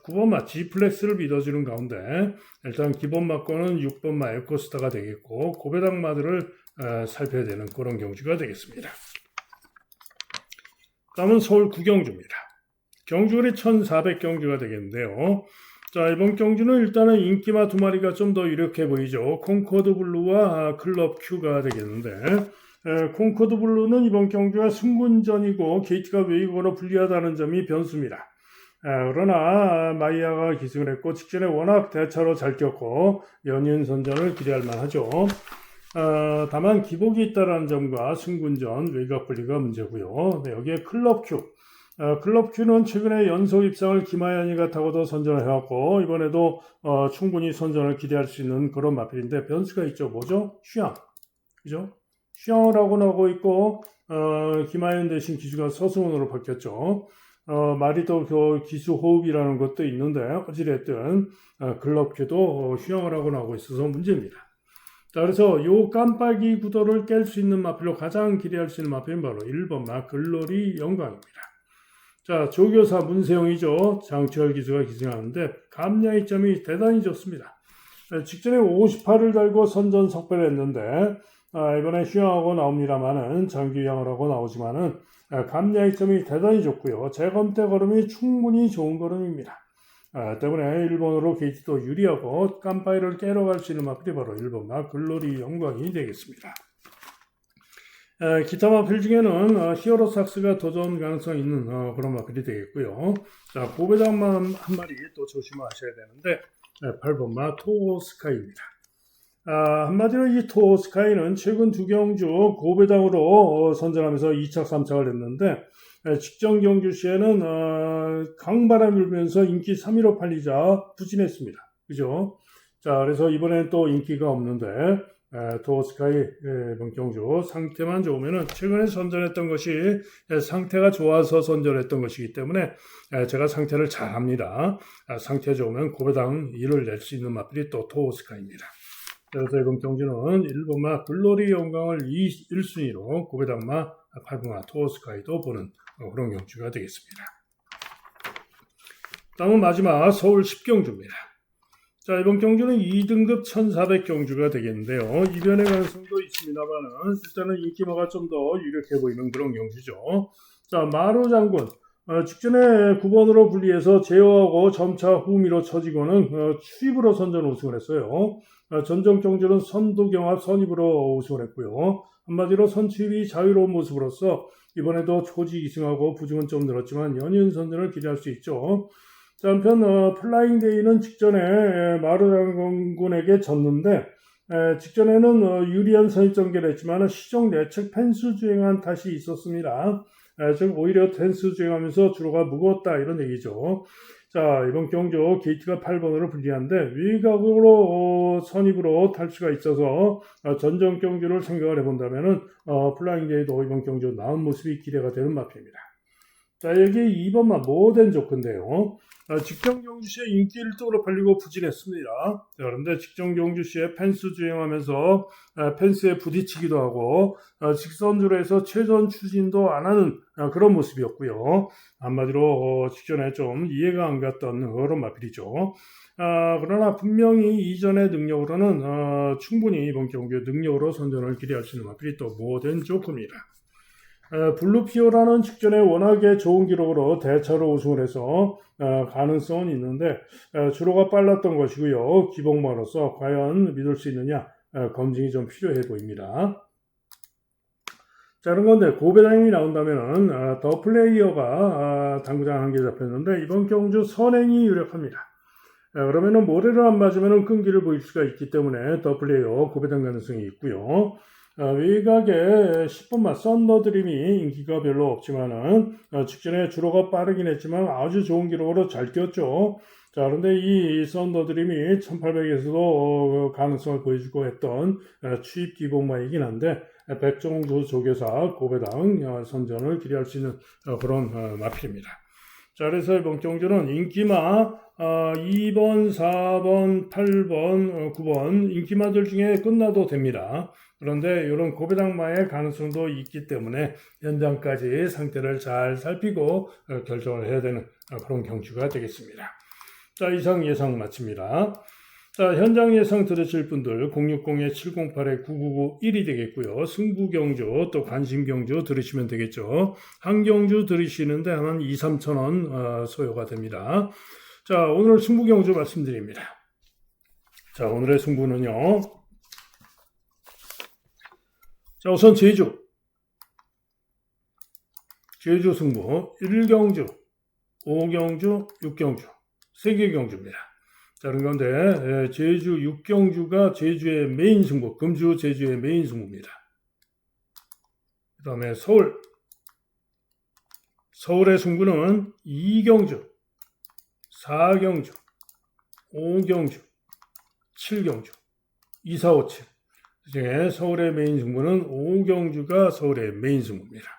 9번마 G플렉스를 믿어주는 가운데 일단 기본 마권은 6번마 에코스타가 되겠고 고배당마들을 살펴야 되는 그런 경주가 되겠습니다. 다음은 서울 구경주입니다. 경주거리 1400경주가 되겠는데요. 자, 이번 경주는 일단은 인기마 두 마리가 좀 더 유력해 보이죠. 콩코드 블루와 클럽 Q가 되겠는데 콩코드 블루는 이번 경주가 승군전이고 게이트가 웨이거로 불리하다는 점이 변수입니다. 그러나 마이야가 기승을 했고 직전에 워낙 대차로 잘 뛰었고 연이은 선전을 기대할 만하죠. 다만 기복이 있다는 점과 승군전 외곽 분리가 문제고요. 여기에 클럽 Q. 클럽 Q는 최근에 연속 입상을 김하연이가 타고도 선전을 해왔고 이번에도 충분히 선전을 기대할 수 있는 그런 마필인데 변수가 있죠. 뭐죠? 슈양. 그죠? 슈양을 하고 나오고 있고 김하연 대신 기수가 서승원으로 바뀌었죠. 말이 또 기수 호흡이라는 것도 있는데 어찌됐든 클럽 Q도 슈양을 하고 나오고 있어서 문제입니다. 자, 그래서 요 깜빡이 구도를 깰 수 있는 마필로 가장 기대할 수 있는 마필은 바로 1번마 글로리 영광입니다. 자, 조교사 문세영이죠. 장치열 기수가 기승하는데 감량의 점이 대단히 좋습니다. 직전에 58을 달고 선전 석배를 했는데 이번에 휴양하고 나옵니다만은 장기휴양을 하고 나오지만은 감량의 점이 대단히 좋고요. 재검대 걸음이 충분히 좋은 걸음입니다. 때문에 일본으로 게이트도 유리하고 깜빡이를 깨러 갈 수 있는 마필이 바로 1번마 글로리 영광이 되겠습니다. 기타 마필 중에는 히어로 삭스가 도전 가능성이 있는 그런 마필이 되겠고요. 자, 고배당만 한 마리 또 조심하셔야 되는데 8번마 토스카이입니다. 한마디로 이 토스카이는 최근 두 경주 고배당으로 선전하면서 2착, 3착을 했는데 직전 경주 시에는 강바람이 불면서 인기 3위로 팔리자 부진했습니다. 그죠? 자, 그래서 이번에는 또 인기가 없는데 토스카이 이번 경주 상태만 좋으면은 최근에 선전했던 것이 상태가 좋아서 선전했던 것이기 때문에 제가 상태를 잘 합니다. 상태 좋으면 고배당 1을 낼 수 있는 마필이 또 토스카이입니다. 그래서 이번 경주는 1번마 글로리 영광을 1순위로 고배당마 8번마 토스카이도 보는 그런 경주가 되겠습니다. 다음은 마지막 서울 10경주입니다. 자, 이번 경주는 2등급 1400경주가 되겠는데요. 이변의 가능성도 있습니다만은 일단은 인기마가 좀 더 유력해 보이는 그런 경주죠. 자, 마루 장군. 직전에 9번으로 분리해서 제어하고 점차 후미로 쳐지고는 추입으로 선전 우승을 했어요. 전정 경주는 선두 경합 선입으로 우승을 했고요. 한마디로 선취입이 자유로운 모습으로서 이번에도 초지 기승하고 부중은 좀 늘었지만 연이은 선전을 기대할 수 있죠. 자, 한편 플라잉 데이는 직전에 마루 장군에게 졌는데 직전에는 유리한 선입전개를 했지만 시종 내측 펜스 주행한 탓이 있었습니다. 즉 오히려 펜스 주행하면서 주로가 무거웠다 이런 얘기죠. 자, 이번 경주 게이트가 8번으로 불리한데 외곽으로 선입으로 탈 수가 있어서 전정 경주를 생각을 해본다면은 플라잉 데이도 이번 경주 나은 모습이 기대가 되는 마필입니다. 자, 여기 2번만 모덴 조건데요. 직전 경주시에 인기 1등으로 팔리고 부진했습니다. 자, 그런데 직전 경주시에 펜스 주행하면서 펜스에 부딪히기도 하고 직선주로 해서 최전 추진도 안 하는 그런 모습이었고요. 한마디로 직전에 좀 이해가 안 갔던 그런 마필이죠. 그러나 분명히 이전의 능력으로는 충분히 이번 경주 능력으로 선전을 기대할 수 있는 마필이 또 모덴 조건입니다. 블루피오라는 직전에 워낙에 좋은 기록으로 대차로 우승을 해서 가능성은 있는데 주로가 빨랐던 것이고요. 기복마로서 과연 믿을 수 있느냐 검증이 좀 필요해 보입니다. 자, 그런데 고배당이 나온다면은 더 플레이어가 당구장 한 개 잡혔는데 이번 경주 선행이 유력합니다. 그러면은 모래를 안 맞으면은 끈기를 보일 수가 있기 때문에 더 플레이어 고배당 가능성이 있고요. 외곽에 10번마 썬더드림이 인기가 별로 없지만은 직전에 주로가 빠르긴 했지만 아주 좋은 기록으로 잘 뛰었죠. 자, 그런데 이 썬더드림이 1800에서도 가능성을 보여주고 했던 추입 기복마이긴 한데 백종주 조교사 고배당 선전을 기대할 수 있는 그런 마필입니다. 자, 그래서 이번 경주는 인기마 2번, 4번, 8번, 9번 인기마들 중에 끝나도 됩니다. 그런데 이런 고배당마의 가능성도 있기 때문에 현장까지 상태를 잘 살피고 결정을 해야 되는 그런 경주가 되겠습니다. 자, 이상 예상 마칩니다. 자, 현장 예상 들으실 분들 060-708-9991이 되겠고요. 승부 경주 또 관심 경주 들으시면 되겠죠. 한 경주 들으시는데 한 2, 3천 원 소요가 됩니다. 자, 오늘 승부 경주 말씀드립니다. 자, 오늘의 승부는요. 자, 우선 제주 승부 1경주, 5경주, 6경주 3개 경주입니다. 자, 그런 건데 제주 6경주가 제주의 메인 승부, 금주 제주의 메인 승부입니다. 그 다음에 서울의 승부는 2경주, 4경주, 5경주, 7경주, 2, 4, 5, 7. 그 중에 서울의 메인 승부는 5경주가 서울의 메인 승부입니다.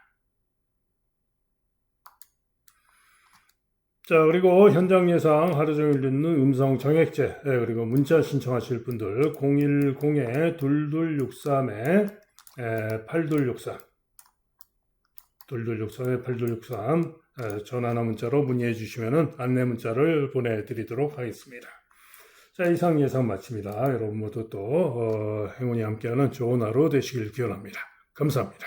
자, 그리고 현장 예상 하루 종일 듣는 음성 정액제, 그리고 문자 신청하실 분들 010-2263-8263 2263-8263 전화나 문자로 문의해 주시면 안내 문자를 보내드리도록 하겠습니다. 자, 이상 예상 마칩니다. 여러분 모두 또 행운이 함께하는 좋은 하루 되시길 기원합니다. 감사합니다.